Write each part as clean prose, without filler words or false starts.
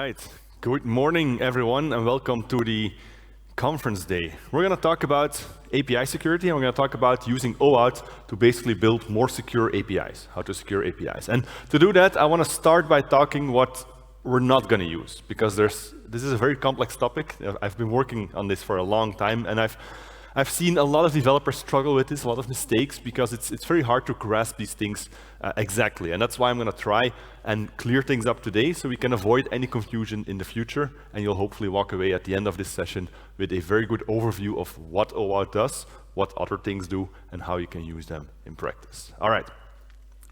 right. Good morning, everyone, and welcome to the conference day. We're going to talk about API security, and we're going to talk about using OAuth to basically build more secure APIs, how to secure APIs. And to do that, I want to start by talking what we're not going to use, because this is a very complex topic. I've been working on this for a long time, and I've seen a lot of developers struggle with this, a lot of mistakes, because it's very hard to grasp these things exactly. And that's why I'm going to try and clear things up today so we can avoid any confusion in the future, and you'll hopefully walk away at the end of this session with a very good overview of what OAuth does, what other things do, and how you can use them in practice. All right.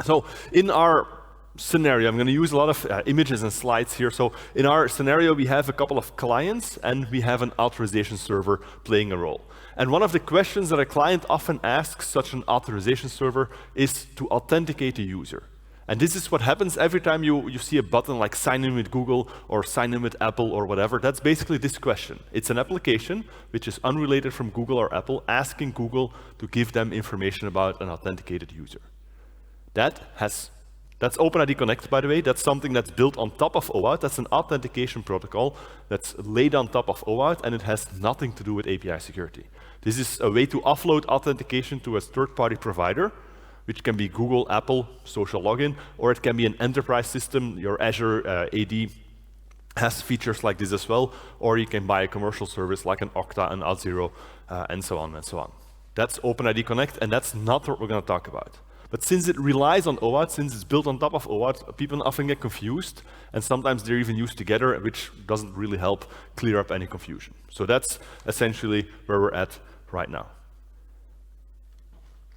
So in our scenario, I'm going to use a lot of images and slides here. So in our scenario, we have a couple of clients, and we have an authorization server playing a role. And one of the questions that a client often asks such an authorization server is to authenticate a user. And this is what happens every time you see a button like sign in with Google or sign in with Apple or whatever. That's basically this question. It's an application which is unrelated from Google or Apple asking Google to give them information about an authenticated user. That's OpenID Connect, by the way. That's something that's built on top of OAuth. That's an authentication protocol that's laid on top of OAuth, and it has nothing to do with API security. This is a way to offload authentication to a third-party provider, which can be Google, Apple, social login, or it can be an enterprise system. Your Azure AD has features like this as well, or you can buy a commercial service like an Okta, an Auth0, and so on and so on. That's OpenID Connect, and that's not what we're going to talk about. But since it relies on OAuth, since it's built on top of OAuth, people often get confused, and sometimes they're even used together, which doesn't really help clear up any confusion. So that's essentially where we're at right now.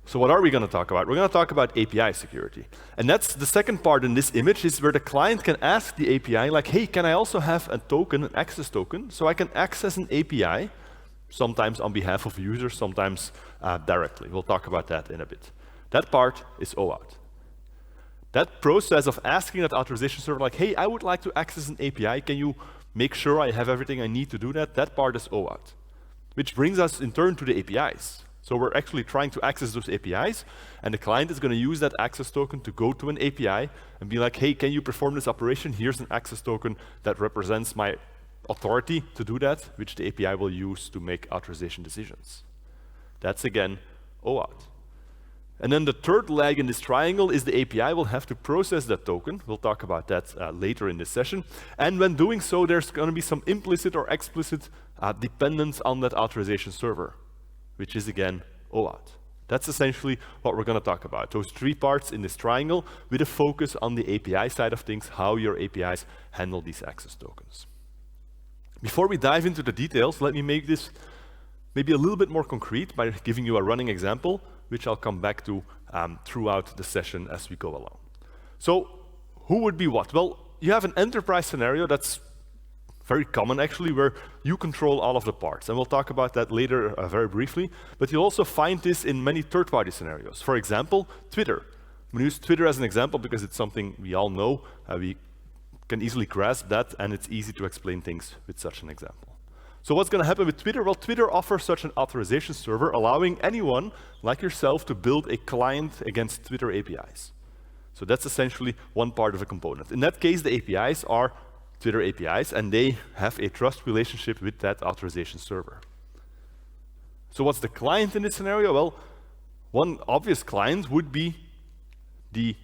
So what are we going to talk about? We're going to talk about API security. And that's the second part in this image, is where the client can ask the API, like, hey, can I also have a token, an access token, so I can access an API, sometimes on behalf of users, sometimes directly. We'll talk about that in a bit. That part is OAuth. That process of asking that authorization server, like, hey, I would like to access an API, can you make sure I have everything I need to do that? That part is OAuth. Which brings us in turn to the APIs. So we're actually trying to access those APIs, and the client is going to use that access token to go to an API and be like, hey, can you perform this operation? Here's an access token that represents my authority to do that, which the API will use to make authorization decisions. That's, again, OAuth. And then the third leg in this triangle is the API will have to process that token. We'll talk about that later in this session. And when doing so, there's going to be some implicit or explicit dependence on that authorization server, which is, again, OAuth. That's essentially what we're going to talk about. Those three parts in this triangle with a focus on the API side of things, how your APIs handle these access tokens. Before we dive into the details, let me make this maybe a little bit more concrete by giving you a running example, which I'll come back to throughout the session as we go along. So who would be what? Well, you have an enterprise scenario that's very common, actually, where you control all of the parts. And we'll talk about that later very briefly. But you'll also find this in many third-party scenarios. For example, Twitter. I'm going to use Twitter as an example because it's something we all know. We can easily grasp that, and it's easy to explain things with such an example. So what's going to happen with Twitter? Well, Twitter offers such an authorization server, allowing anyone like yourself to build a client against Twitter APIs. So that's essentially one part of a component. In that case, the APIs are Twitter APIs, and they have a trust relationship with that authorization server. So what's the client in this scenario? Well, one obvious client would be the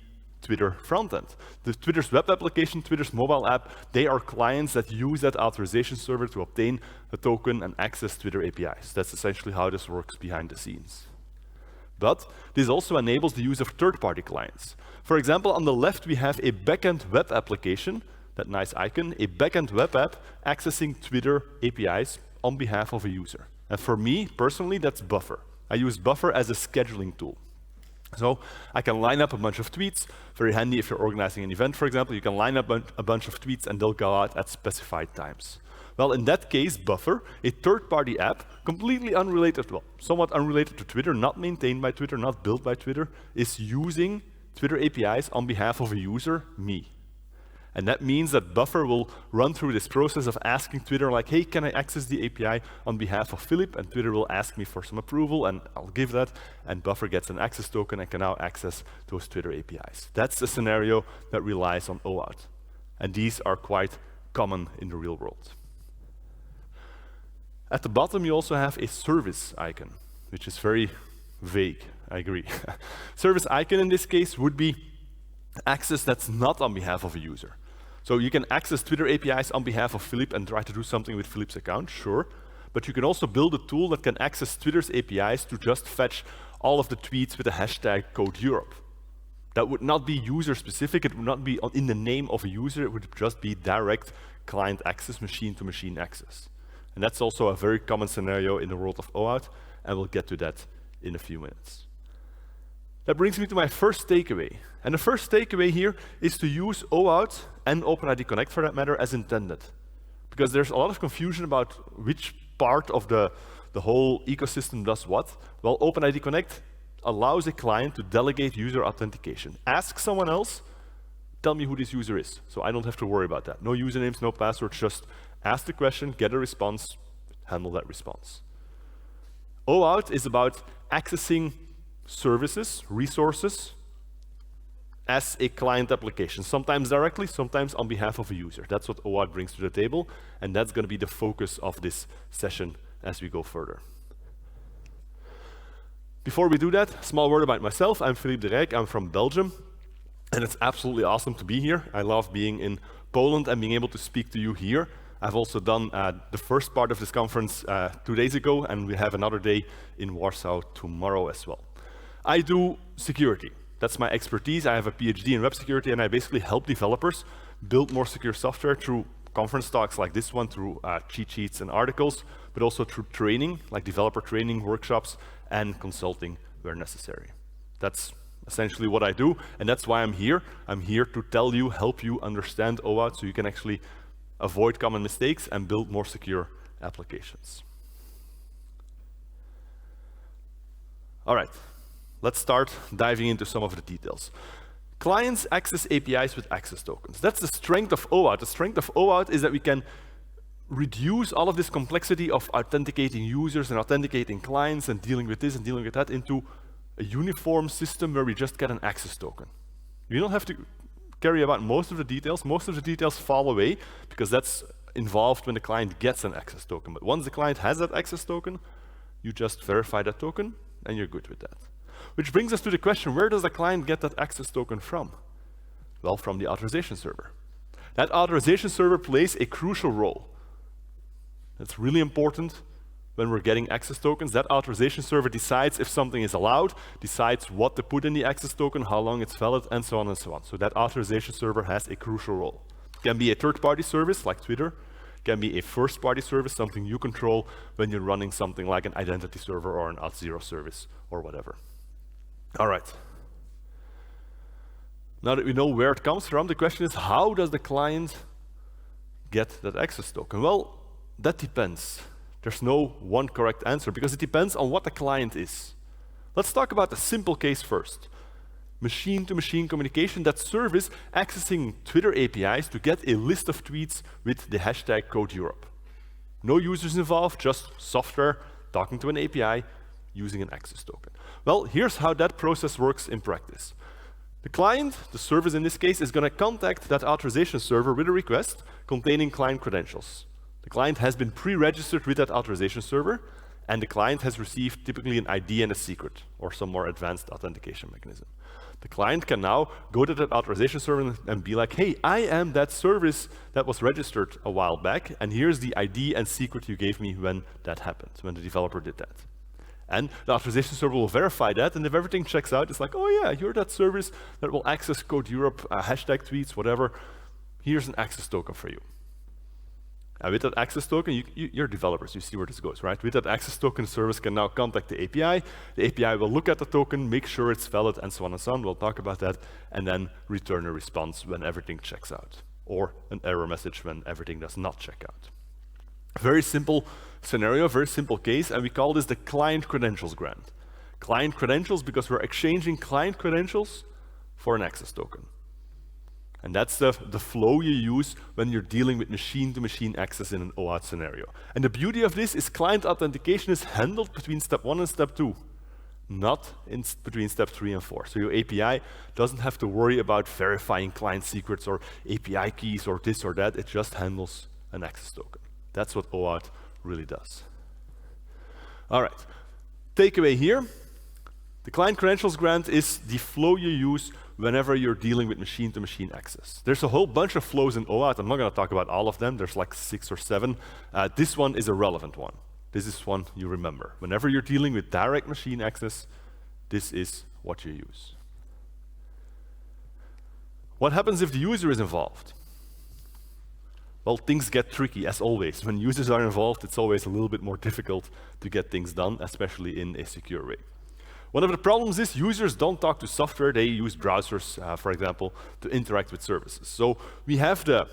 Twitter frontend. The Twitter's web application, Twitter's mobile app, they are clients that use that authorization server to obtain a token and access Twitter APIs. That's essentially how this works behind the scenes. But this also enables the use of third-party clients. For example, on the left, we have a backend web application, that nice icon, a backend web app accessing Twitter APIs on behalf of a user. And for me, personally, that's Buffer. I use Buffer as a scheduling tool. So I can line up a bunch of tweets, very handy if you're organizing an event, for example. You can line up a bunch of tweets and they'll go out at specified times. Well, in that case, Buffer, a third-party app, completely unrelated, well, somewhat unrelated to Twitter, not maintained by Twitter, not built by Twitter, is using Twitter APIs on behalf of a user, me. And that means that Buffer will run through this process of asking Twitter, like, hey, can I access the API on behalf of Philippe? And Twitter will ask me for some approval, and I'll give that. And Buffer gets an access token and can now access those Twitter APIs. That's a scenario that relies on OAuth. And these are quite common in the real world. At the bottom, you also have a service icon, which is very vague, I agree. Service icon in this case would be access that's not on behalf of a user. So you can access Twitter APIs on behalf of Philippe and try to do something with Philippe's account, sure. But you can also build a tool that can access Twitter's APIs to just fetch all of the tweets with the hashtag code Europe. That would not be user specific, it would not be in the name of a user, it would just be direct client access, machine to machine access. And that's also a very common scenario in the world of OAuth, and we'll get to that in a few minutes. That brings me to my first takeaway. And the first takeaway here is to use OAuth and OpenID Connect for that matter as intended. Because there's a lot of confusion about which part of the whole ecosystem does what. Well, OpenID Connect allows a client to delegate user authentication. Ask someone else, tell me who this user is. So I don't have to worry about that. No usernames, no passwords, just ask the question, get a response, handle that response. OAuth is about accessing services, resources, as a client application, sometimes directly, sometimes on behalf of a user. That's what OAuth brings to the table, and that's going to be the focus of this session as we go further. Before we do that, a small word about myself. I'm Philippe De Ryck, I'm from Belgium, and it's absolutely awesome to be here. I love being in Poland and being able to speak to you here. I've also done the first part of this conference 2 days ago, and we have another day in Warsaw tomorrow as well. I do security. That's my expertise. I have a PhD in web security, and I basically help developers build more secure software through conference talks like this one, through cheat sheets and articles, but also through training, like developer training workshops and consulting where necessary. That's essentially what I do, and that's why I'm here. I'm here to tell you, help you understand OAuth so you can actually avoid common mistakes and build more secure applications. All right, let's start diving into some of the details. Clients access APIs with access tokens. That's the strength of OAuth. The strength of OAuth is that we can reduce all of this complexity of authenticating users and authenticating clients and dealing with this and dealing with that into a uniform system where we just get an access token. You don't have to carry about most of the details. Most of the details fall away because that's involved when the client gets an access token. But once the client has that access token, you just verify that token and you're good with that. Which brings us to the question, where does the client get that access token from? Well, from the authorization server. That authorization server plays a crucial role. That's really important when we're getting access tokens. That authorization server decides if something is allowed, decides what to put in the access token, how long it's valid, and so on and so on. So that authorization server has a crucial role. It can be a third-party service like Twitter. It can be a first-party service, something you control when you're running something like an identity server or an Auth0 service or whatever. All right. Now that we know where it comes from, the question is, how does the client get that access token? Well, that depends. There's no one correct answer because it depends on what the client is. Let's talk about the simple case first. Machine-to-machine communication, that service accessing Twitter APIs to get a list of tweets with the hashtag code Europe. No users involved, just software talking to an API using an access token. Well, here's how that process works in practice. The client, the service in this case, is going to contact that authorization server with a request containing client credentials. The client has been pre-registered with that authorization server, and the client has received typically an ID and a secret, or some more advanced authentication mechanism. The client can now go to that authorization server and be like, hey, I am that service that was registered a while back, and here's the ID and secret you gave me when that happened, when the developer did that. And the authorization server will verify that, and if everything checks out, it's like, oh yeah, you're that service that will access Code Europe, hashtag tweets, whatever. Here's an access token for you. And with that access token, you're developers, you see where this goes, right? With that access token, the service can now contact the API. The API will look at the token, make sure it's valid, and so on and so on. We'll talk about that, and then return a response when everything checks out, or an error message when everything does not check out. Very simple scenario, very simple case, and we call this the client credentials grant. Client credentials because we're exchanging client credentials for an access token. And that's the flow you use when you're dealing with machine-to-machine access in an OAuth scenario. And the beauty of this is client authentication is handled between step 1 and step 2. not in between step 3 and 4. So your API doesn't have to worry about verifying client secrets or API keys or this or that. It just handles an access token. That's what OAuth really does. All right, takeaway here. The client credentials grant is the flow you use whenever you're dealing with machine-to-machine access. There's a whole bunch of flows in OAuth. I'm not going to talk about all of them. There's like 6 or 7. This one is a relevant one. This is one you remember. Whenever you're dealing with direct machine access, this is what you use. What happens if the user is involved? Well, things get tricky, as always. When users are involved, it's always a little bit more difficult to get things done, especially in a secure way. One of the problems is users don't talk to software. They use browsers, for example, to interact with services. So we have the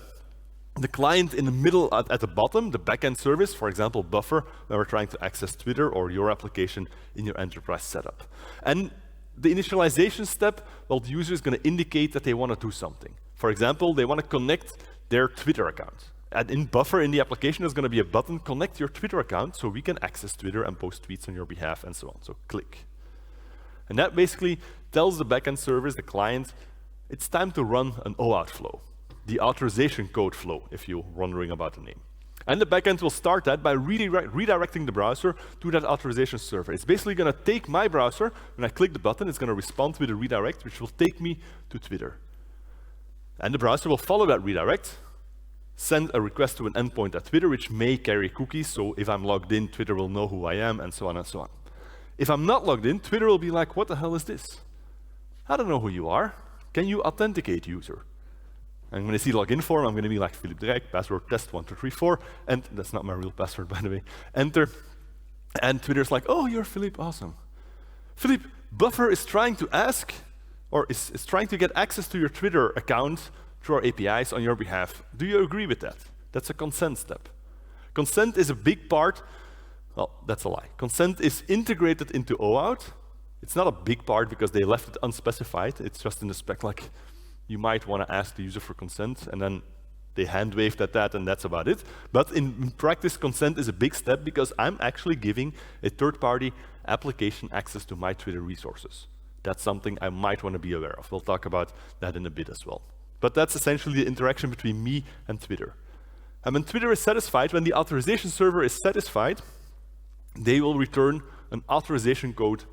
client in the middle at the bottom, the backend service, for example, Buffer, when we're trying to access Twitter or your application in your enterprise setup. And the initialization step, well, the user is going to indicate that they want to do something. For example, they want to connect their Twitter account. And in Buffer, in the application, there's going to be a button, connect your Twitter account, so we can access Twitter and post tweets on your behalf and so on. So click. And that basically tells the backend service, the client, it's time to run an OAuth flow, the authorization code flow, if you're wondering about the name. And the backend will start that by redirecting the browser to that authorization server. It's basically going to take my browser, when I click the button, it's going to respond with a redirect, which will take me to Twitter. And the browser will follow that redirect, send a request to an endpoint at Twitter, which may carry cookies, so if I'm logged in, Twitter will know who I am, and so on and so on. If I'm not logged in, Twitter will be like, what the hell is this? I don't know who you are. Can you authenticate, user? And when I see login form, I'm going to be like Philippe De Ryck, password test1234, and that's not my real password, by the way. Enter, and Twitter's like, oh, you're Philippe, awesome. Philippe, Buffer is trying to ask, or is trying to get access to your Twitter account through our APIs on your behalf. Do you agree with that? That's a consent step. Consent is a big part. Well, that's a lie. Consent is integrated into OAuth. It's not a big part because they left it unspecified. It's just in the spec, like you might want to ask the user for consent, and then they hand waved at that, and that's about it. But in practice, consent is a big step because I'm actually giving a third-party application access to my Twitter resources. That's something I might want to be aware of. We'll talk about that in a bit as well. But that's essentially the interaction between me and Twitter. And when Twitter is satisfied, when the authorization server is satisfied, they will return an authorization code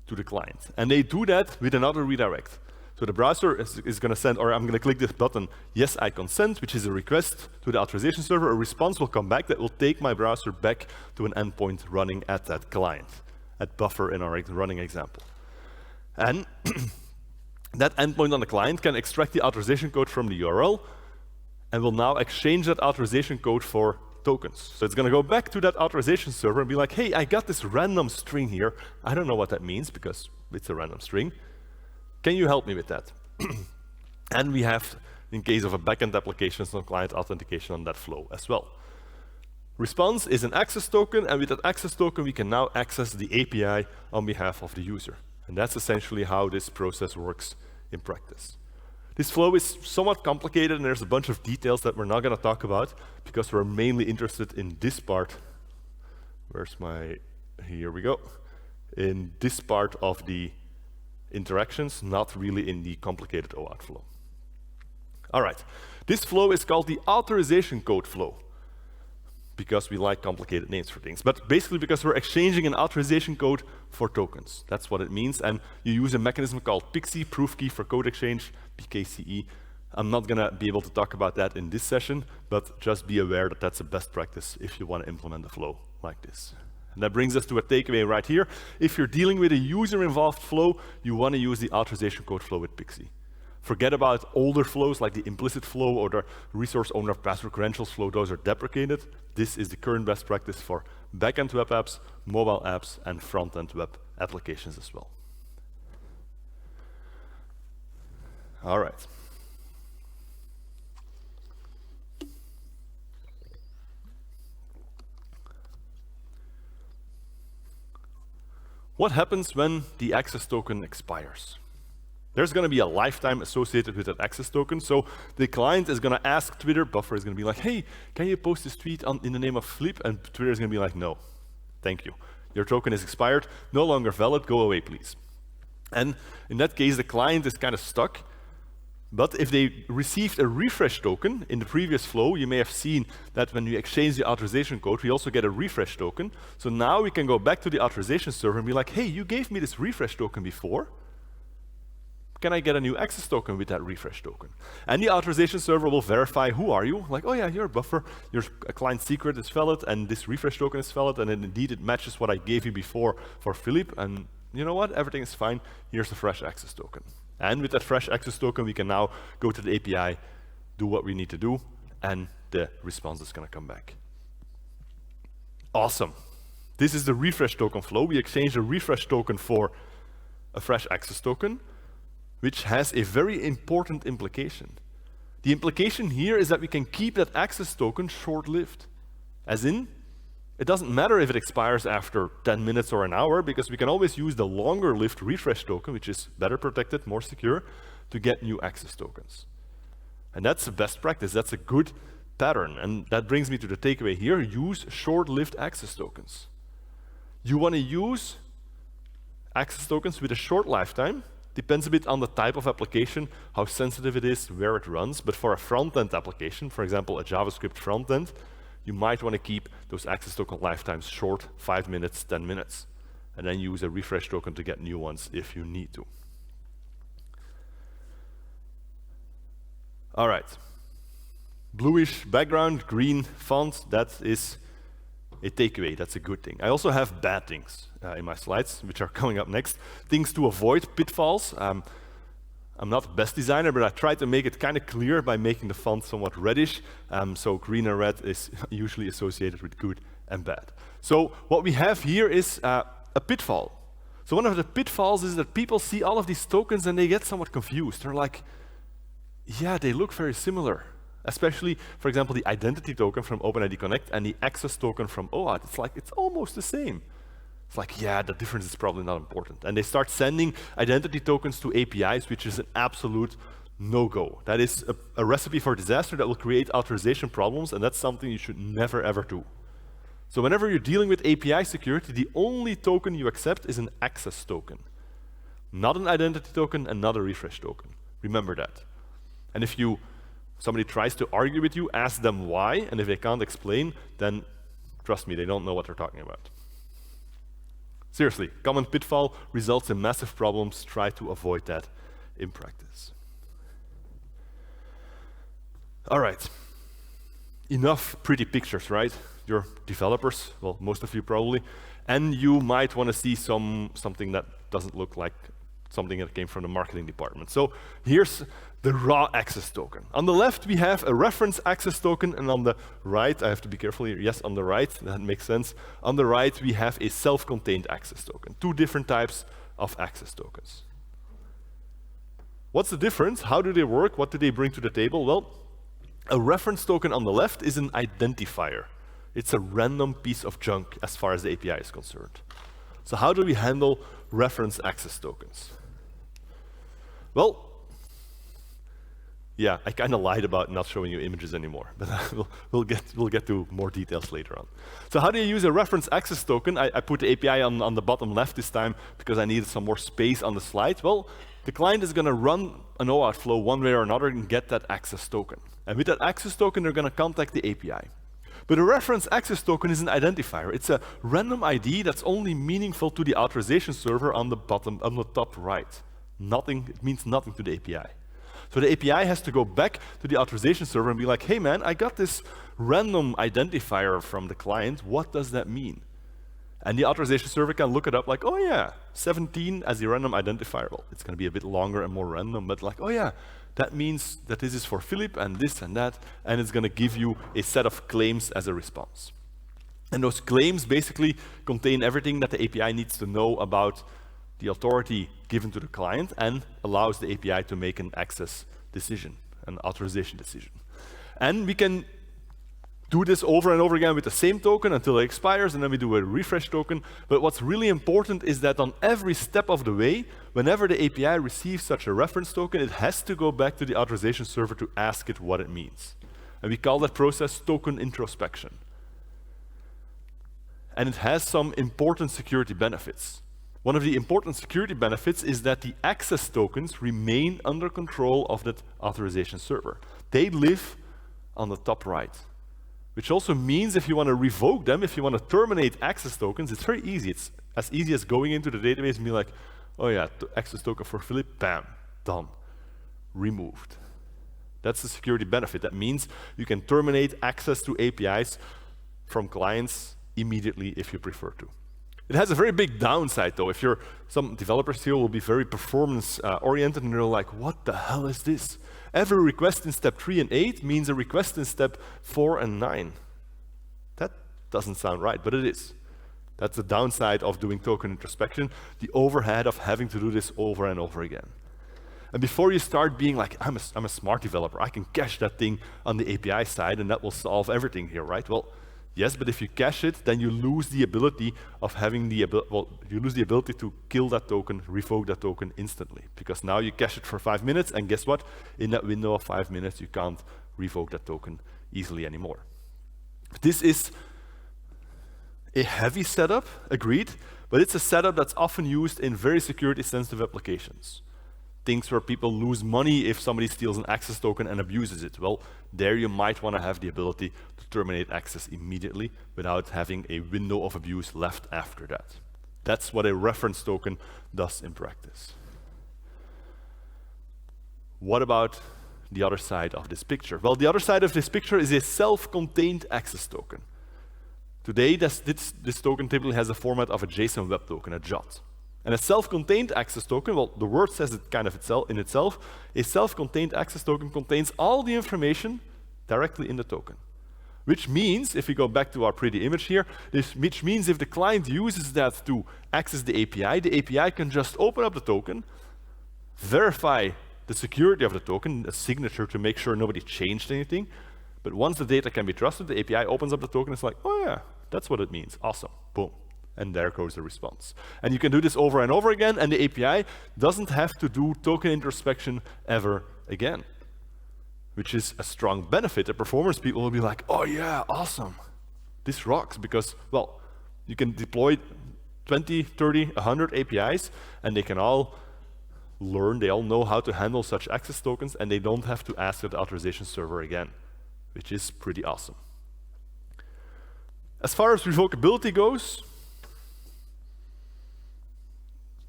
to the client. And they do that with another redirect. So the browser is going to send, or I'm going to click this button, yes, I consent, which is a request to the authorization server. A response will come back that will take my browser back to an endpoint running at that client, at Buffer in our running example. And that endpoint on the client can extract the authorization code from the URL and will now exchange that authorization code for tokens. So it's going to go back to that authorization server and be like, hey, I got this random string here. I don't know what that means because it's a random string. Can you help me with that? And we have, in case of a backend application, some client authentication on that flow as well. Response is an access token, and with that access token, we can now access the API on behalf of the user. And that's essentially how this process works in practice. This flow is somewhat complicated, and there's a bunch of details that we're not going to talk about because we're mainly interested in this part. Where's my, here we go. In this part of the interactions, not really in the complicated OAuth flow. All right, this flow is called the authorization code flow because we like complicated names for things, but basically because we're exchanging an authorization code for tokens. That's what it means, and you use a mechanism called PKC, proof key for code exchange, PKCE. I'm not going to be able to talk about that in this session, but just be aware that that's a best practice if you want to implement a flow like this. And that brings us to a takeaway right here. If you're dealing with a user-involved flow, you want to use the authorization code flow with PKC. Forget about older flows like the implicit flow or the resource owner password credentials flow. Those are deprecated. This is the current best practice for backend web apps, mobile apps, and front-end web applications as well. All right. What happens when the access token expires? There's going to be a lifetime associated with that access token. So the client is going to ask Twitter, Buffer is going to be like, hey, can you post this tweet in the name of Philippe? And Twitter is going to be like, no, thank you. your token is expired, no longer valid, go away please. And in that case, the client is kind of stuck. But if they received a refresh token in the previous flow, you may have seen that when we exchange the authorization code, we also get a refresh token. So now we can go back to the authorization server and be like, hey, you gave me this refresh token before. Can I get a new access token with that refresh token? And the authorization server will verify, who are you? Like, oh yeah, you're a buffer, your client secret is valid, and this refresh token is valid, and indeed it matches what I gave you before for Philippe, and you know what, everything is fine, here's the fresh access token. And with that fresh access token, we can now go to the API, do what we need to do, and the response is going to come back. Awesome. This is the refresh token flow. We exchange a refresh token for a fresh access token, which has a very important implication. The implication here is that we can keep that access token short-lived. As in, it doesn't matter if it expires after 10 minutes or an hour, because we can always use the longer-lived refresh token, which is better protected, more secure, to get new access tokens. And that's a best practice. That's a good pattern. And that brings me to the takeaway here. Use short-lived access tokens. You want to use access tokens with a short lifetime. Depends a bit on the type of application, how sensitive it is, where it runs. But for a front-end application, for example, a JavaScript front-end, you might want to keep those access token lifetimes short, 5 minutes, 10 minutes, and then use a refresh token to get new ones if you need to. All right. Bluish background, green font, that is a takeaway, that's a good thing. I also have bad things in my slides, which are coming up next. Things to avoid, pitfalls. I'm not the best designer, but I try to make it kind of clear by making the font somewhat reddish. So green and red is usually associated with good and bad. So what we have here is a pitfall. So one of the pitfalls is that people see all of these tokens and they get somewhat confused. They're like, yeah, they look very similar. Especially, for example, the identity token from OpenID Connect and the access token from OAuth. It's like, it's almost the same. It's like, yeah, the difference is probably not important. And they start sending identity tokens to APIs, which is an absolute no-go. That is a recipe for disaster that will create authorization problems, and that's something you should never, ever do. So whenever you're dealing with API security, the only token you accept is an access token, not an identity token and not a refresh token. Remember that. And if somebody tries to argue with you, ask them why, and if they can't explain, then trust me, they don't know what they're talking about. Seriously, common pitfall results in massive problems. Try to avoid that in practice. All right. Enough pretty pictures, right? You're developers, well, most of you probably, and you might want to see something that doesn't look like something that came from the marketing department. So here's the raw access token. On the left, we have a reference access token, and on the right, I have to be careful here, yes, on the right, that makes sense. On the right, we have a self-contained access token, two different types of access tokens. What's the difference? How do they work? What do they bring to the table? Well, a reference token on the left is an identifier. It's a random piece of junk as far as the API is concerned. So how do we handle reference access tokens? Well, yeah, I kind of lied about not showing you images anymore, but we'll get to more details later on. So how do you use a reference access token? I put the API on the bottom left this time because I needed some more space on the slide. Well, the client is going to run an OAuth flow one way or another and get that access token. And with that access token, they're going to contact the API. But a reference access token is an identifier. It's a random ID that's only meaningful to the authorization server on the top right. It means nothing to the API. So the API has to go back to the authorization server and be like, hey man, I got this random identifier from the client. What does that mean? And the authorization server can look it up like, oh yeah, 17 as the random identifier. Well, it's going to be a bit longer and more random, but like, oh yeah, that means that this is for Philippe and this and that, and it's going to give you a set of claims as a response. And those claims basically contain everything that the API needs to know about the authority given to the client and allows the API to make an access decision, an authorization decision. And we can do this over and over again with the same token until it expires, and then we do a refresh token. But what's really important is that on every step of the way, whenever the API receives such a reference token, it has to go back to the authorization server to ask it what it means. And we call that process token introspection. and it has some important security benefits. One of the important security benefits is that the access tokens remain under control of that authorization server. They live on the top right, which also means if you want to revoke them, if you want to terminate access tokens, it's very easy. It's as easy as going into the database and be like, oh yeah, access token for Philippe, bam, done, removed. That's the security benefit. That means you can terminate access to APIs from clients immediately if you prefer to. It has a very big downside though. If you're, some developers here will be very performance oriented and they're like, what the hell is this? Every request in step 3 and 8 means a request in step 4 and 9. That doesn't sound right, but it is. That's the downside of doing token introspection, the overhead of having to do this over and over again. And before you start being like, I'm a smart developer, I can cache that thing on the API side and that will solve everything here, right? Well, yes, but if you cache it, then you lose the ability of having the you lose the ability to kill that token, revoke that token instantly. Because now you cache it for 5 minutes, and guess what? In that window of 5 minutes, you can't revoke that token easily anymore. This is a heavy setup, agreed, but it's a setup that's often used in very security-sensitive applications. Things where people lose money if somebody steals an access token and abuses it. Well, there you might want to have the ability to terminate access immediately without having a window of abuse left after that. That's what a reference token does in practice. What about the other side of this picture? Well, the other side of this picture is a self-contained access token. Today, this token typically has a format of a JSON web token, a JWT. And a self-contained access token, well, the word says it kind of in itself, a self-contained access token contains all the information directly in the token. Which means, if we go back to our pretty image here, which means if the client uses that to access the API can just open up the token, verify the security of the token, a signature to make sure nobody changed anything, but once the data can be trusted, the API opens up the token, it's like, oh yeah, that's what it means, awesome, boom. And there goes the response. And you can do this over and over again, and the API doesn't have to do token introspection ever again, which is a strong benefit. The performance people will be like, oh yeah, awesome. This rocks, because, well, you can deploy 20, 30, 100 APIs, and they can all learn, they all know how to handle such access tokens, and they don't have to ask the authorization server again, which is pretty awesome. As far as revocability goes,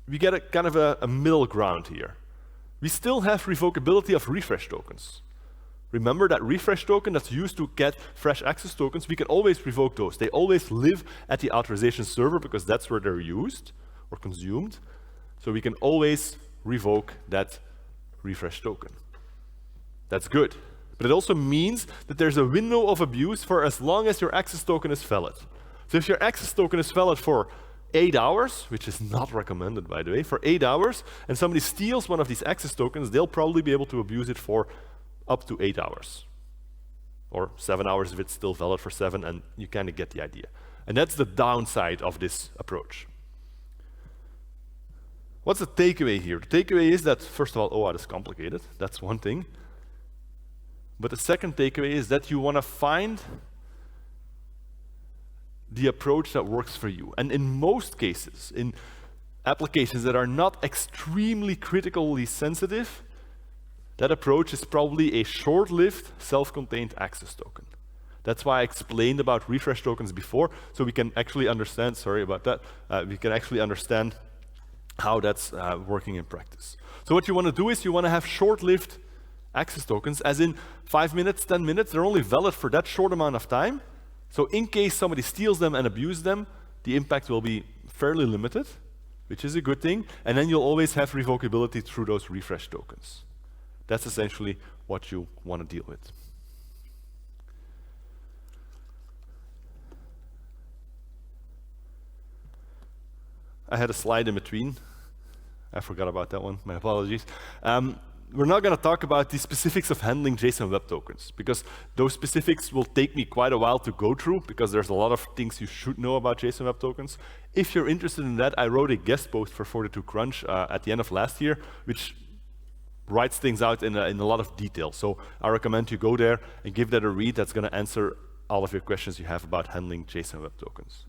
we get a kind of a middle ground here. We still have revocability of refresh tokens. Remember that refresh token that's used to get fresh access tokens, we can always revoke those. They always live at the authorization server because that's where they're used or consumed. So we can always revoke that refresh token. That's good. But it also means that there's a window of abuse for as long as your access token is valid. So if your access token is valid for 8 hours, which is not recommended, by the way, for 8 hours, and somebody steals one of these access tokens, they'll probably be able to abuse it for up to 8 hours. Or 7 hours if it's still valid for 7, and you kind of get the idea. And that's the downside of this approach. What's the takeaway here? The takeaway is that, first of all, OAuth is complicated. That's one thing. But the second takeaway is that you want to find the approach that works for you. And in most cases, in applications that are not extremely critically sensitive, that approach is probably a short-lived, self-contained access token. That's why I explained about refresh tokens before, so we can actually understand, sorry about that, we can actually understand how that's working in practice. So what you want to do is you want to have short-lived access tokens, as in 5 minutes, 10 minutes, they're only valid for that short amount of time. So in case somebody steals them and abuses them, the impact will be fairly limited, which is a good thing, and then you'll always have revocability through those refresh tokens. That's essentially what you want to deal with. I had a slide in between. I forgot about that one, my apologies. We're not going to talk about the specifics of handling JSON Web Tokens, because those specifics will take me quite a while to go through, because there's a lot of things you should know about JSON Web Tokens. If you're interested in that, I wrote a guest post for 42 Crunch at the end of last year, which writes things out in a lot of detail. So I recommend you go there and give that a read. That's going to answer all of your questions you have about handling JSON Web Tokens.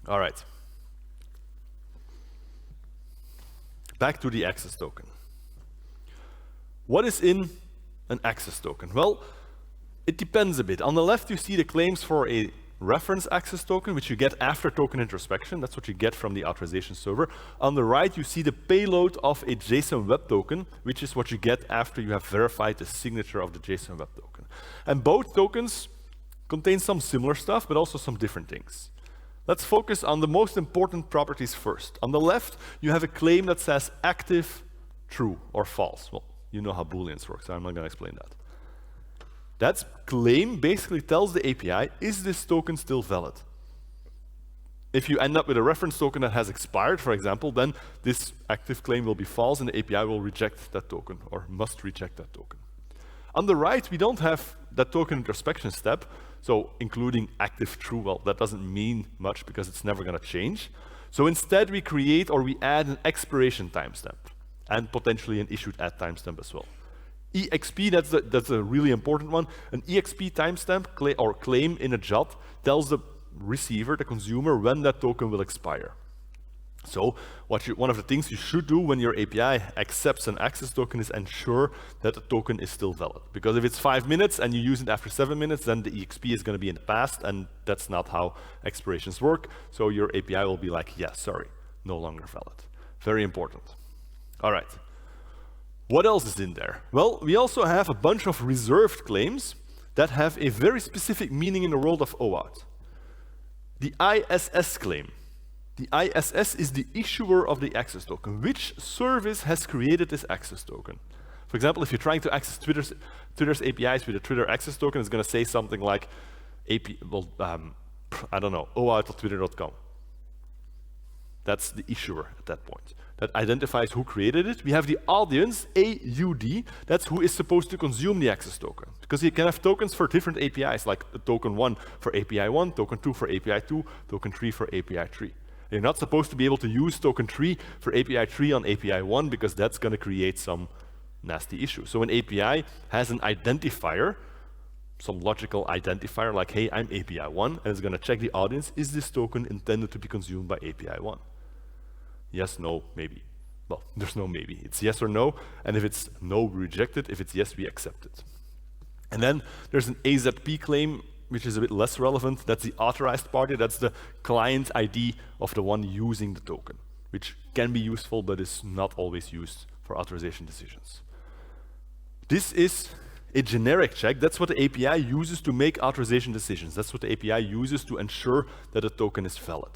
All right. Back to the access token. What is in an access token? Well, it depends a bit. On the left, you see the claims for a reference access token, which you get after token introspection. That's what you get from the authorization server. On the right, you see the payload of a JSON Web Token, which is what you get after you have verified the signature of the JSON Web Token. And both tokens contain some similar stuff, but also some different things. Let's focus on the most important properties first. On the left, you have a claim that says active, true, or false. Well, you know how Booleans work, so I'm not going to explain that. That claim basically tells the API, is this token still valid? If you end up with a reference token that has expired, for example, then this active claim will be false and the API will reject that token, or must reject that token. On the right, we don't have that token introspection step, so including active true, well, that doesn't mean much because it's never going to change. So instead, we create or we add an expiration timestamp and potentially an issued at timestamp as well. EXP, that's a really important one. An EXP timestamp or claim in a job tells the receiver, the consumer, when that token will expire. So one of the things you should do when your API accepts an access token is ensure that the token is still valid. Because if it's 5 minutes and you use it after 7 minutes, then the EXP is going to be in the past, and that's not how expirations work. So your API will be like, yeah, sorry, no longer valid. Very important. All right. What else is in there? Well, we also have a bunch of reserved claims that have a very specific meaning in the world of OAuth. The ISS claim. The ISS is the issuer of the access token. Which service has created this access token? For example, if you're trying to access Twitter's APIs with a Twitter access token, it's going to say something like, I don't know, OAuth.twitter.com. That's the issuer at that point. That identifies who created it. We have the audience, AUD, that's who is supposed to consume the access token. Because you can have tokens for different APIs, like the token 1 for API 1, token 2 for API 2, token 3 for API 3. You're not supposed to be able to use token 3 for API 3 on API 1 because that's going to create some nasty issue. So an API has an identifier, some logical identifier like, hey, I'm API 1, and it's going to check the audience, is this token intended to be consumed by API 1? Yes, no, maybe. Well, there's no maybe. It's yes or no, and if it's no, we reject it. If it's yes, we accept it. And then there's an AZP claim, which is a bit less relevant. That's the authorized party. That's the client ID of the one using the token, which can be useful, but is not always used for authorization decisions. This is a generic check. That's what the API uses to make authorization decisions. That's what the API uses to ensure that a token is valid.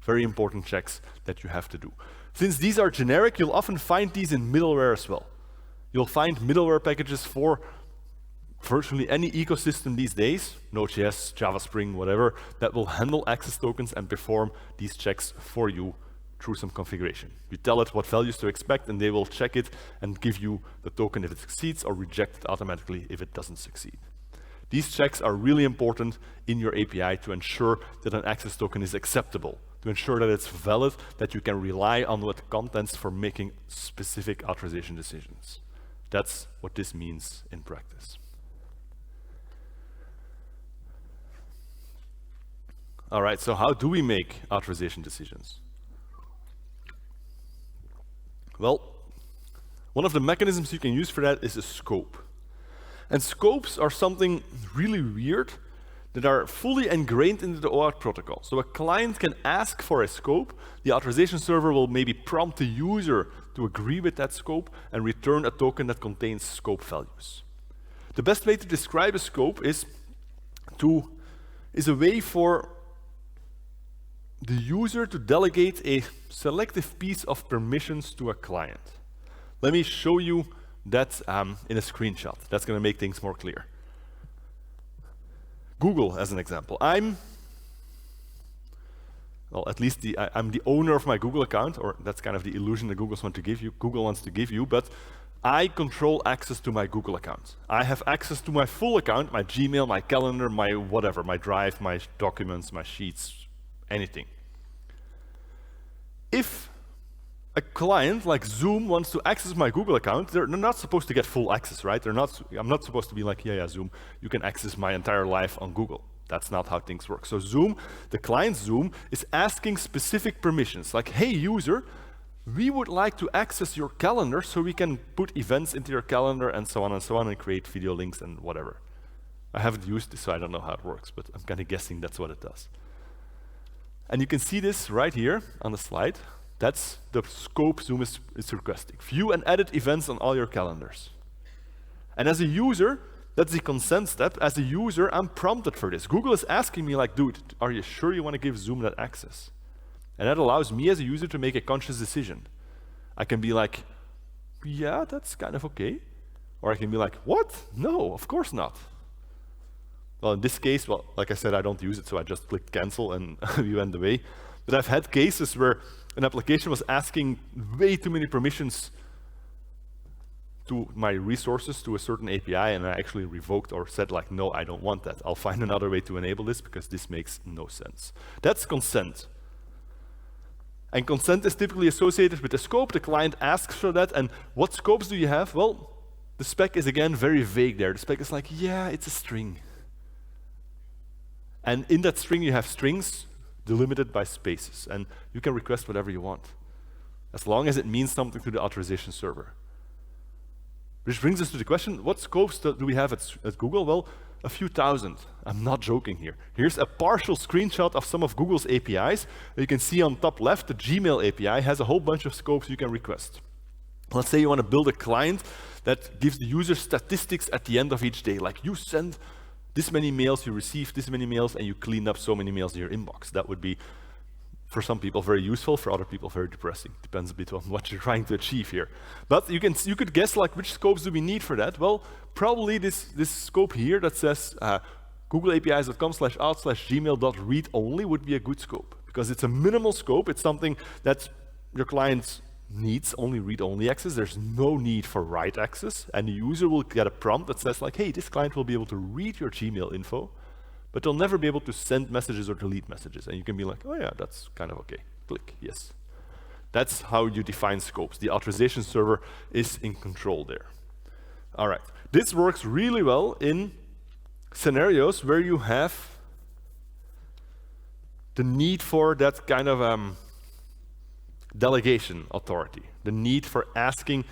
Very important checks that you have to do. Since these are generic, you'll often find these in middleware as well. You'll find middleware packages for virtually any ecosystem these days, Node.js, Java Spring, whatever, that will handle access tokens and perform these checks for you through some configuration. You tell it what values to expect, and they will check it and give you the token if it succeeds or reject it automatically if it doesn't succeed. These checks are really important in your API to ensure that an access token is acceptable, to ensure that it's valid, that you can rely on the contents for making specific authorization decisions. That's what this means in practice. All right, so how do we make authorization decisions? Well, one of the mechanisms you can use for that is a scope. And scopes are something really weird that are fully ingrained into the OAuth protocol. So a client can ask for a scope, the authorization server will maybe prompt the user to agree with that scope and return a token that contains scope values. The best way to describe a scope is a way for the user to delegate a selective piece of permissions to a client. Let me show you that in a screenshot. That's going to make things more clear. Google, as an example. I'm the owner of my Google account, or that's kind of the illusion that Google wants to give you, but I control access to my Google account. I have access to my full account, my Gmail, my calendar, my whatever, my Drive, my documents, my sheets, anything. If a client like Zoom wants to access my Google account, they're not supposed to get full access, right? I'm not supposed to be like, yeah, Zoom, you can access my entire life on Google. That's not how things work. So Zoom, the client Zoom, is asking specific permissions, like, hey user, we would like to access your calendar so we can put events into your calendar and so on, and create video links and whatever. I haven't used this, so I don't know how it works, but I'm kind of guessing that's what it does. And you can see this right here on the slide. That's the scope Zoom is requesting. View and edit events on all your calendars. And as a user, that's the consent step. As a user, I'm prompted for this. Google is asking me like, dude, are you sure you want to give Zoom that access? And that allows me as a user to make a conscious decision. I can be like, yeah, that's kind of okay. Or I can be like, what? No, of course not. Well, in this case, well, like I said, I don't use it, so I just clicked cancel and we went away. But I've had cases where an application was asking way too many permissions to my resources to a certain API, and I actually revoked or said like, no, I don't want that. I'll find another way to enable this because this makes no sense. That's consent. And consent is typically associated with the scope. The client asks for that, and what scopes do you have? Well, the spec is again very vague there. The spec is like, yeah, it's a string. And in that string you have strings delimited by spaces, and you can request whatever you want, as long as it means something to the authorization server. Which brings us to the question, what scopes do we have at Google? Well, a few thousand. I'm not joking here. Here's a partial screenshot of some of Google's APIs. You can see on top left, the Gmail API has a whole bunch of scopes you can request. Let's say you want to build a client that gives the user statistics at the end of each day, like you send this many mails, you receive this many mails, and you clean up so many mails in your inbox. That would be, for some people, very useful, for other people, very depressing. Depends a bit on what you're trying to achieve here. But you could guess, like, which scopes do we need for that? Well, probably this scope here that says googleapis.com/auth/gmail.read-only would be a good scope, because it's a minimal scope. It's something that your client needs only read-only access. There's no need for write access, and the user will get a prompt that says like, hey, this client will be able to read your Gmail info, but they'll never be able to send messages or delete messages. And you can be like, oh yeah, that's kind of okay. Click, yes. That's how you define scopes. The authorization server is in control there. All right, this works really well in scenarios where you have the need for that kind of delegation authority, the need for asking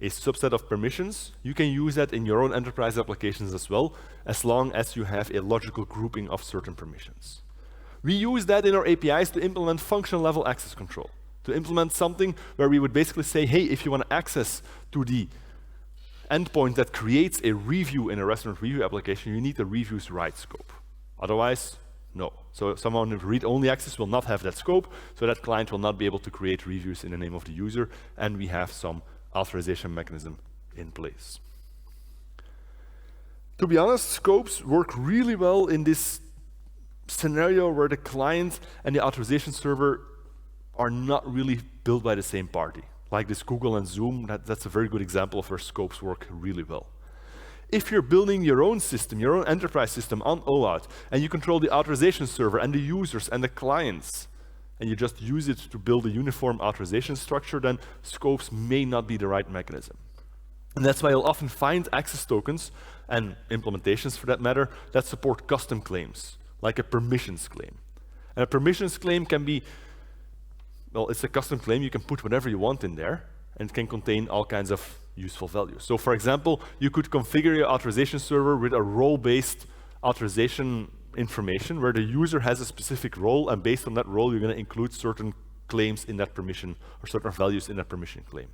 a subset of permissions. You can use that in your own enterprise applications as well, as long as you have a logical grouping of certain permissions. We use that in our APIs to implement function level access control, to implement something where we would basically say, hey, if you want access to the endpoint that creates a review in a restaurant review application, you need the reviews write scope. Otherwise, no. So someone with read-only access will not have that scope, so that client will not be able to create reviews in the name of the user, and we have some authorization mechanism in place. To be honest, scopes work really well in this scenario where the client and the authorization server are not really built by the same party. Like this Google and Zoom, that's a very good example of where scopes work really well. If you're building your own system, your own enterprise system on OAuth, and you control the authorization server and the users and the clients, and you just use it to build a uniform authorization structure, then scopes may not be the right mechanism. And that's why you'll often find access tokens, and implementations for that matter, that support custom claims, like a permissions claim. And a permissions claim can be, well, it's a custom claim. You can put whatever you want in there, and it can contain all kinds of useful values. So for example, you could configure your authorization server with a role-based authorization information where the user has a specific role, and based on that role, you're going to include certain claims in that permission or certain values in that permission claim.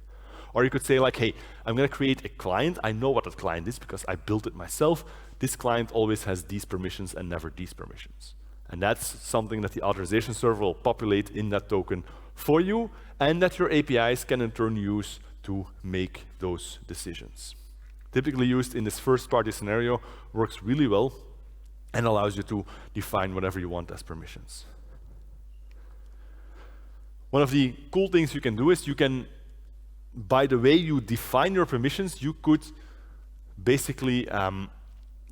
Or you could say like, hey, I'm going to create a client. I know what that client is because I built it myself. This client always has these permissions and never these permissions. And that's something that the authorization server will populate in that token for you, and that your APIs can in turn use to make those decisions. Typically used in this first-party scenario, works really well and allows you to define whatever you want as permissions. One of the cool things you can do is you can, by the way you define your permissions, you could basically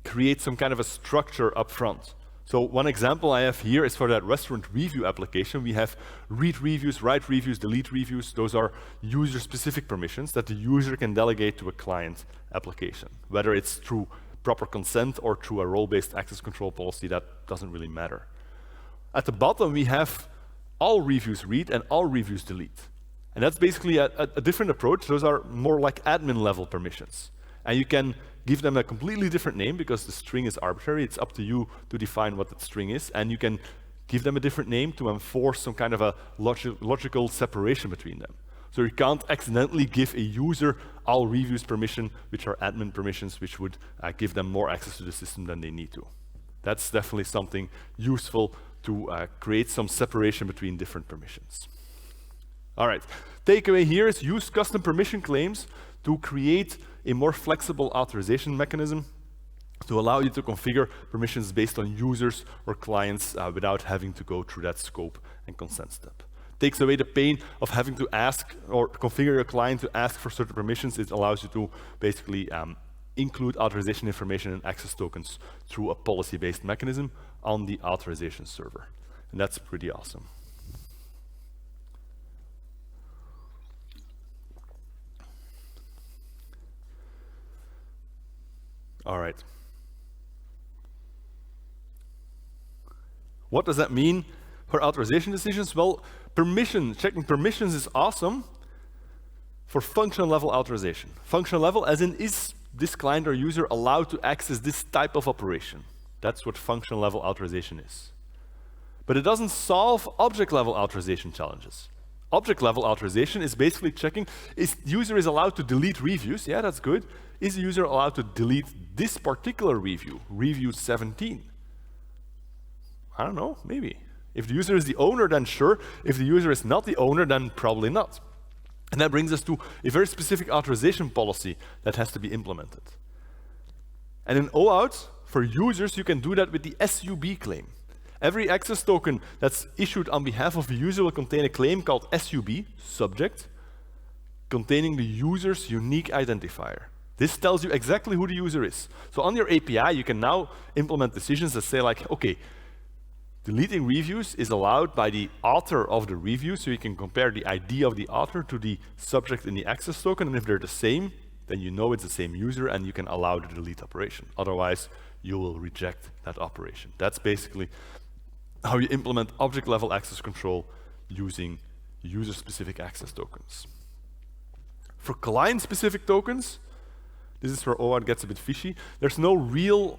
create some kind of a structure up front. So one example I have here is for that restaurant review application. We have read reviews, write reviews, delete reviews. Those are user-specific permissions that the user can delegate to a client application, whether it's through proper consent or through a role-based access control policy, that doesn't really matter. At the bottom, we have all reviews read and all reviews delete. And that's basically a different approach. Those are more like admin level permissions. And you can give them a completely different name because the string is arbitrary. It's up to you to define what that string is. And you can give them a different name to enforce some kind of a logical separation between them. So you can't accidentally give a user all reviews permission, which are admin permissions, which would give them more access to the system than they need to. That's definitely something useful to create some separation between different permissions. All right, takeaway here is use custom permission claims to create a more flexible authorization mechanism to allow you to configure permissions based on users or clients without having to go through that scope and consent step. Takes away the pain of having to ask or configure your client to ask for certain permissions. It allows you to basically include authorization information and access tokens through a policy-based mechanism on the authorization server. And that's pretty awesome. All right. What does that mean for authorization decisions? Well, checking permissions is awesome for functional level authorization. Functional level as in, is this client or user allowed to access this type of operation? That's what functional level authorization is. But it doesn't solve object level authorization challenges. Object level authorization is basically checking, is the user is allowed to delete reviews? Yeah, that's good. Is the user allowed to delete this particular review, review 17? I don't know, maybe. If the user is the owner, then sure. If the user is not the owner, then probably not. And that brings us to a very specific authorization policy that has to be implemented. And in OAuth, for users, you can do that with the SUB claim. Every access token that's issued on behalf of a user will contain a claim called SUB, subject, containing the user's unique identifier. This tells you exactly who the user is. So on your API, you can now implement decisions that say like, okay, deleting reviews is allowed by the author of the review, so you can compare the ID of the author to the subject in the access token, and if they're the same, then you know it's the same user and you can allow the delete operation. Otherwise, you will reject that operation. That's basically how you implement object-level access control using user-specific access tokens. For client-specific tokens, this is where OAuth gets a bit fishy. There's no real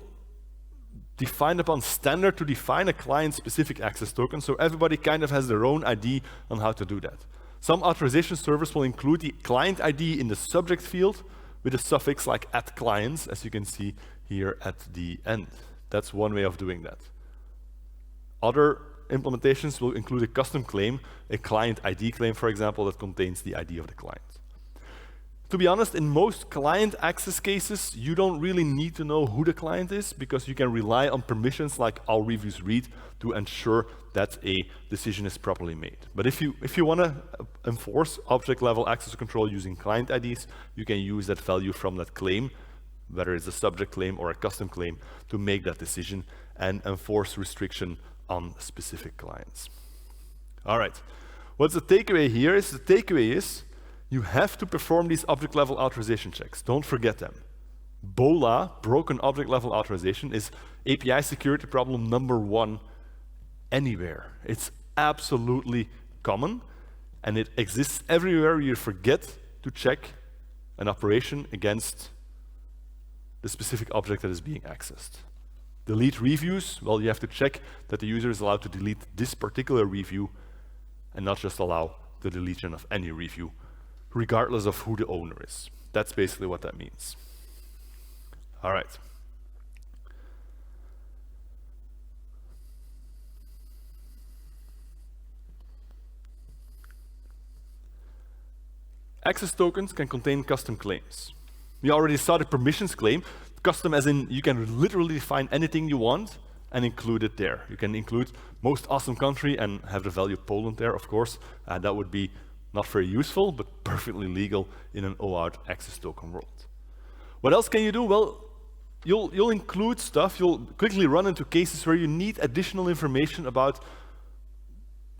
defined upon standard to define a client-specific access token, so everybody kind of has their own ID on how to do that. Some authorization servers will include the client ID in the subject field with a suffix like @clients, as you can see here at the end. That's one way of doing that. Other implementations will include a custom claim, a client ID claim, for example, that contains the ID of the client. To be honest, in most client access cases, you don't really need to know who the client is because you can rely on permissions like all reviews read to ensure that a decision is properly made. But if you want to enforce object-level access control using client IDs, you can use that value from that claim, whether it's a subject claim or a custom claim, to make that decision and enforce restriction on specific clients. All right, what's the takeaway here is, the takeaway is you have to perform these object-level authorization checks. Don't forget them. BOLA, broken object-level authorization, is API security problem number 1 anywhere. It's absolutely common, and it exists everywhere you forget to check an operation against the specific object that is being accessed. Delete reviews, well, you have to check that the user is allowed to delete this particular review and not just allow the deletion of any review, regardless of who the owner is. That's basically what that means. All right. Access tokens can contain custom claims. We already saw the permissions claim. Custom as in you can literally define anything you want and include it there. You can include most awesome country and have the value Poland there, of course. That would be not very useful, but perfectly legal in an OAuth access token world. What else can you do? Well, you'll include stuff. You'll quickly run into cases where you need additional information about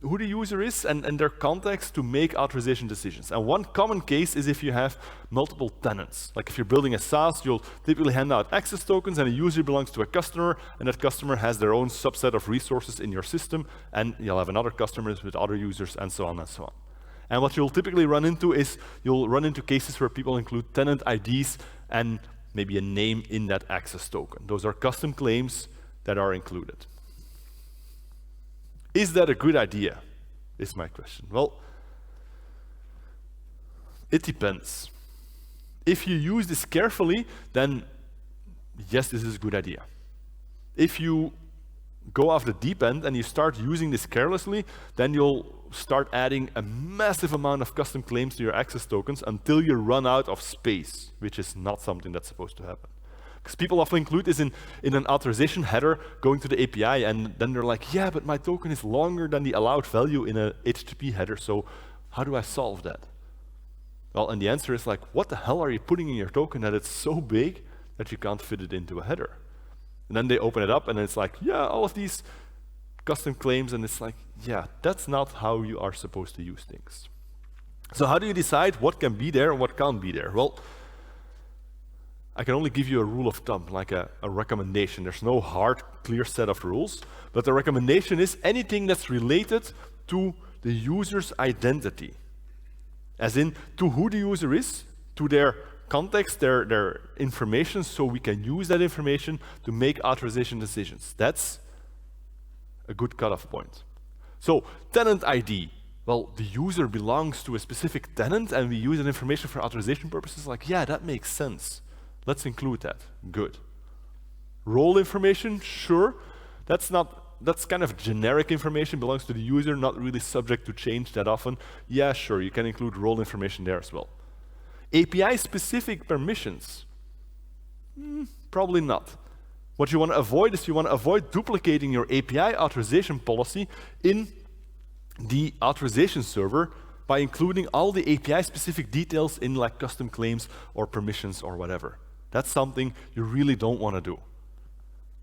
who the user is and their context to make authorization decisions. And one common case is if you have multiple tenants. Like if you're building a SaaS, you'll typically hand out access tokens, and a user belongs to a customer, and that customer has their own subset of resources in your system, and you'll have another customer with other users, and so on and so on. And what you'll typically run into is you'll run into cases where people include tenant IDs and maybe a name in that access token. Those are custom claims that are included. Is that a good idea, is my question. Well, it depends. If you use this carefully, then yes, this is a good idea. If you go off the deep end and you start using this carelessly, then you'll start adding a massive amount of custom claims to your access tokens until you run out of space, which is not something that's supposed to happen. Because people often include this in an authorization header going to the API, and then they're like, yeah, but my token is longer than the allowed value in a HTTP header, so how do I solve that? Well, and the answer is like, what the hell are you putting in your token that it's so big that you can't fit it into a header? And then they open it up, and it's like, yeah, all of these custom claims, and it's like, yeah, that's not how you are supposed to use things. So how do you decide what can be there and what can't be there? Well, I can only give you a rule of thumb, like a recommendation. There's no hard, clear set of rules, but the recommendation is anything that's related to the user's identity, as in to who the user is, to their context, their information, so we can use that information to make authorization decisions. That's a good cutoff point. So tenant ID, well, the user belongs to a specific tenant and we use that information for authorization purposes, like, yeah, that makes sense. Let's include that. Good. Role information, sure. That's kind of generic information, belongs to the user, not really subject to change that often. Yeah, sure, you can include role information there as well. API-specific permissions, probably not. What you want to avoid is you want to avoid duplicating your API authorization policy in the authorization server by including all the API-specific details in like custom claims or permissions or whatever. That's something you really don't want to do.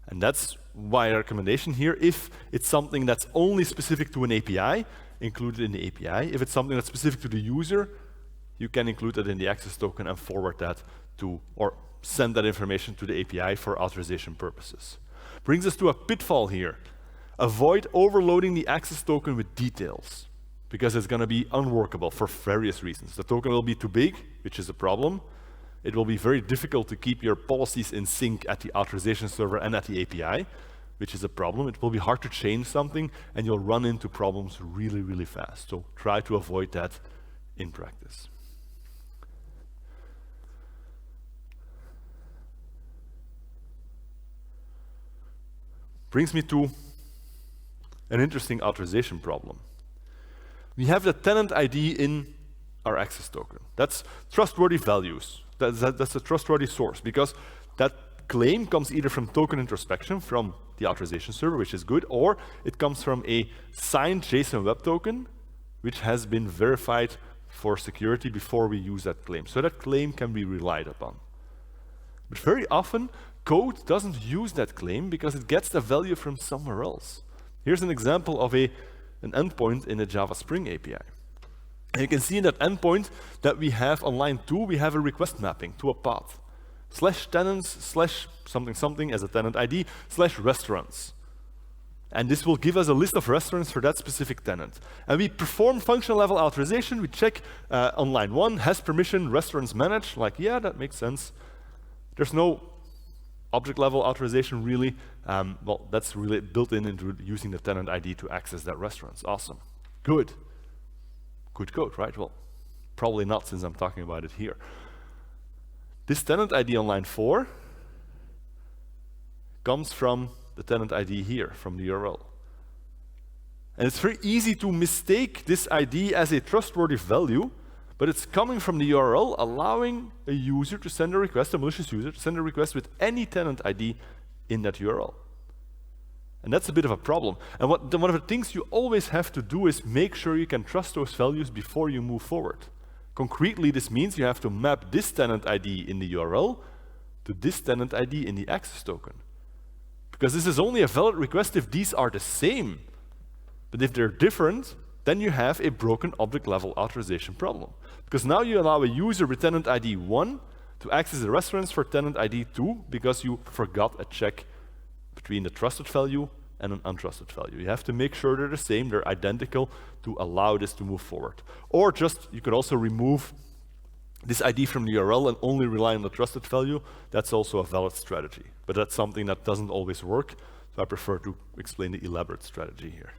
And that's why a recommendation here, if it's something that's only specific to an API, include it in the API. If it's something that's specific to the user, you can include it in the access token and forward that to, or send that information to the API for authorization purposes. Brings us to a pitfall here. Avoid overloading the access token with details, because it's going to be unworkable for various reasons. The token will be too big, which is a problem. It will be very difficult to keep your policies in sync at the authorization server and at the API, which is a problem. It will be hard to change something, and you'll run into problems really, really fast. So try to avoid that in practice. Brings me to an interesting authorization problem. We have the tenant ID in our access token. That's trustworthy values. That's a trustworthy source, because that claim comes either from token introspection from the authorization server, which is good, or it comes from a signed JSON web token, which has been verified for security before we use that claim. So that claim can be relied upon. But very often, code doesn't use that claim because it gets the value from somewhere else. Here's an example of an endpoint in a Java Spring API. And you can see in that endpoint that we have on line 2, we have a request mapping to a path. /tenants, /something something as a tenant ID, /restaurants. And this will give us a list of restaurants for that specific tenant. And we perform functional level authorization. We check on line 1, has permission, restaurants managed. Like, yeah, that makes sense. There's no object level authorization really. Well, that's really built in into using the tenant ID to access that restaurants. Awesome. Good. Good code, right? Well, probably not, since I'm talking about it here. This tenant ID on line 4 comes from the tenant ID here, from the URL. And it's very easy to mistake this ID as a trustworthy value, but it's coming from the URL, allowing a user to send a request, a malicious user, to send a request with any tenant ID in that URL. And that's a bit of a problem. And one of the things you always have to do is make sure you can trust those values before you move forward. Concretely, this means you have to map this tenant ID in the URL to this tenant ID in the access token. Because this is only a valid request if these are the same. But if they're different, then you have a broken object level authorization problem. Because now you allow a user with tenant ID 1 to access the restaurants for tenant ID 2 because you forgot a check between the trusted value and an untrusted value. You have to make sure they're the same, they're identical to allow this to move forward. Or just, you could also remove this ID from the URL and only rely on the trusted value. That's also a valid strategy. But that's something that doesn't always work, so I prefer to explain the elaborate strategy here.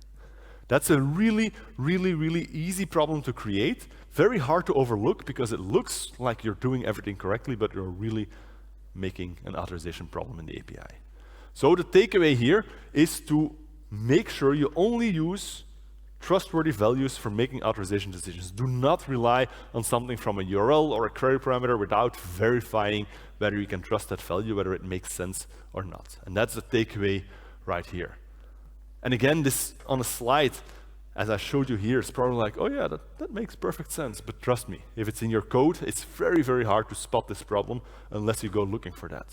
That's a really, really, really easy problem to create. Very hard to overlook because it looks like you're doing everything correctly, but you're really making an authorization problem in the API. So the takeaway here is to make sure you only use trustworthy values for making authorization decisions. Do not rely on something from a URL or a query parameter without verifying whether you can trust that value, whether it makes sense or not. And that's the takeaway right here. And again, this on a slide, as I showed you here, it's probably like, oh yeah, that makes perfect sense. But trust me, if it's in your code, it's very, very hard to spot this problem unless you go looking for that.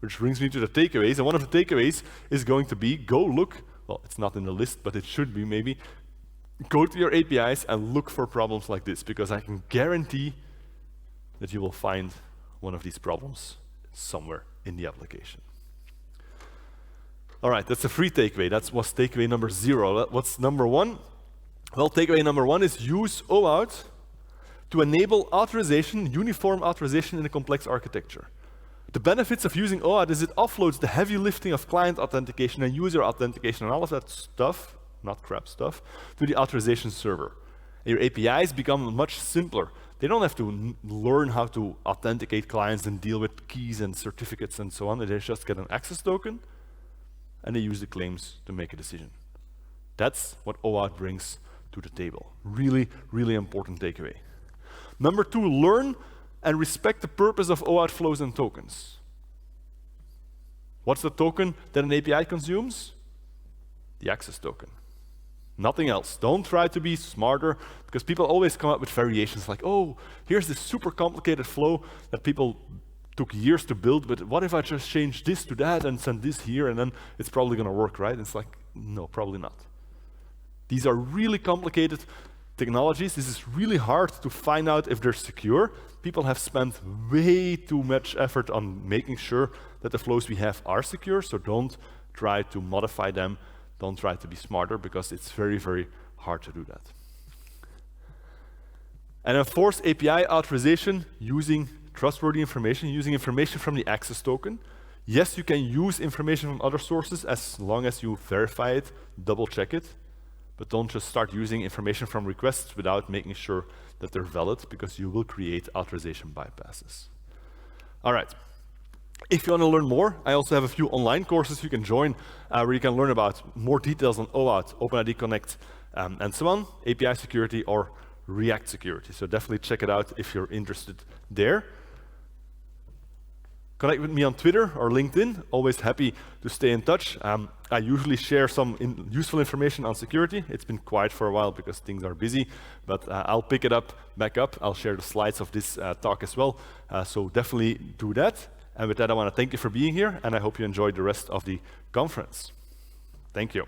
Which brings me to the takeaways. And one of the takeaways is going to be, go look, well, it's not in the list, but it should be maybe, go to your APIs and look for problems like this, because I can guarantee that you will find one of these problems somewhere in the application. All right, that's a free takeaway. That was takeaway number 0. What's number 1? Well, takeaway number 1 is use OAuth to enable authorization, uniform authorization in a complex architecture. The benefits of using OAuth is it offloads the heavy lifting of client authentication and user authentication and all of that stuff, not crap stuff, to the authorization server. And your APIs become much simpler. They don't have to learn how to authenticate clients and deal with keys and certificates and so on. They just get an access token, and they use the claims to make a decision. That's what OAuth brings to the table. Really, really important takeaway. Number 2, learn and respect the purpose of OAuth flows and tokens. What's the token that an API consumes? The access token. Nothing else. Don't try to be smarter, because people always come up with variations like, oh, here's this super complicated flow that people took years to build, but what if I just change this to that and send this here, and then it's probably going to work, right? It's like, no, probably not. These are really complicated technologies. This is really hard to find out if they're secure. People have spent way too much effort on making sure that the flows we have are secure, so don't try to modify them. Don't try to be smarter, because it's very, very hard to do that. And enforce API authorization using trustworthy information, using information from the access token. Yes, you can use information from other sources as long as you verify it, double check it, but don't just start using information from requests without making sure that they're valid, because you will create authorization bypasses. All right. If you want to learn more, I also have a few online courses you can join where you can learn about more details on OAuth, OpenID Connect, and so on, API security or React security. So definitely check it out if you're interested there. Connect with me on Twitter or LinkedIn. Always happy to stay in touch. I usually share some useful information on security. It's been quiet for a while because things are busy, but I'll pick it back up. I'll share the slides of this talk as well. So definitely do that. And with that, I want to thank you for being here, and I hope you enjoyed the rest of the conference. Thank you.